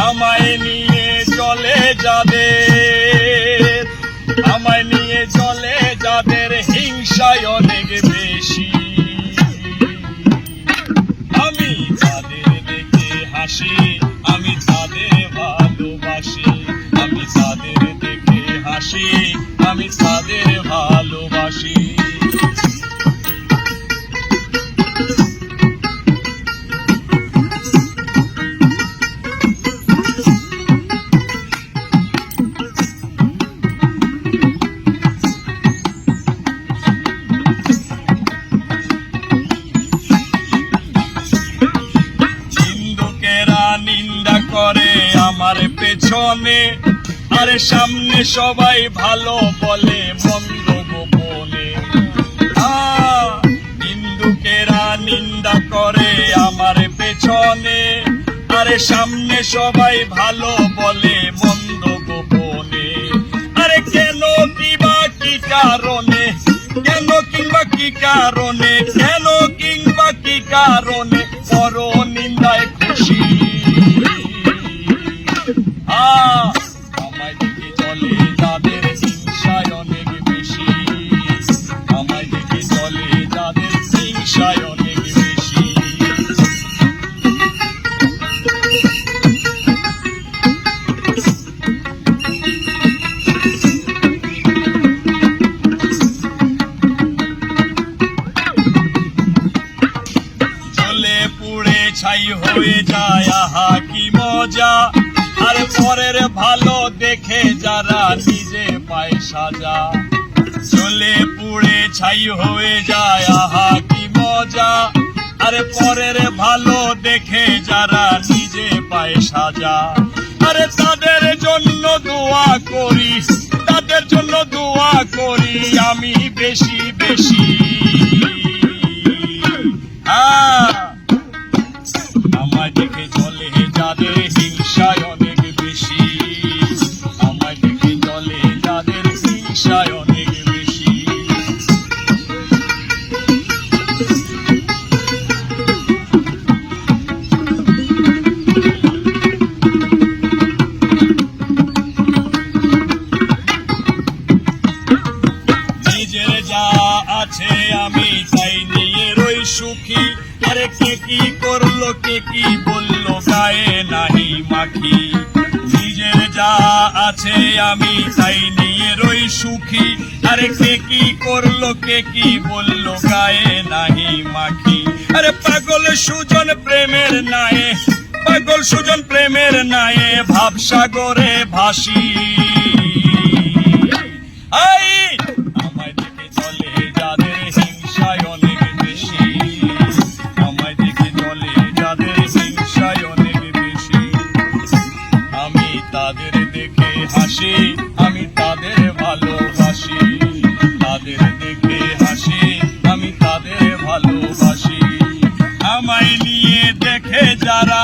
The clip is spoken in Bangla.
আমায় নিয়ে চলে যাদের, আমায় নিয়ে চলে যাদের হিংসায় অনেক বেশি। আমি তাদের দেখে হাসি, আমি তাদের ভালোবাসি। আমি তাদের দেখে হাসি, আমি তাদের ভালোবাসি। নিন্দা করে আমার পেছনে, আরে সামনে সবাই ভালো বলে মন্দ গোপনে। নিন্দুকেরা নিন্দা করে আমার পেছনে, আরে সামনে সবাই ভালো বলে মন্দ গোপনে। আরে কেন কিংবা কি কারণে, কেন কিংবা কি কারণে, কেন কিংবা কি কারণে বড় নিন্দায় খুশি। আমায় দেখে চলে যাদের হিংসায় অনেক বেশি, আমায় দেখে চলে যাদের হিংসায় অনেক বেশি। জ্বলে পুড়ে ছাই হয়ে যায়, আহা কি মজা। আর পরের ভালো দেখে যারা নিজে পায় সাজা। জ্বলে পুড়ে ছাই হয়ে যায়, আহা কি মজা। আর পরের ভালো দেখে যারা নিজে পায় সাজা। আরে তাদের জন্য দোয়া করি, তাদের জন্য দোয়া করি আমি বেশি বেশি। আমায় দেখে চলে যাদের হিংসায় অনেক বেশি, আমায় দেখে চলে যাদের হিংসায় অনেক বেশি। নিজের যা আছে আমি তাই নিয়ে রই সুখী। আরে কে কি করলো কে কি বললো গায়ে নাহি মাখি। নিজের যা আছে আমি তাই নিয়ে রই সুখী। আরে কে কি করলো কে কি বললো গায়ে নাহি মাখি। আরে পাগল সুজন প্রেমের নায়ে, পাগল সুজন প্রেমের নায়ে ভাবসাগরে ভাসি। আমায় দেখে চলে যাদের হিংসায় অনেক বেশি, আমায় দেখে চলে যাদের হিংসায় অনেক বেশি। আমি তাদের দেখে হাসি, আমি তাদের ভালোবাসি। তাদের দেখে হাসি, আমি তাদের ভালোবাসি। আমায় নিয়ে দেখে যারা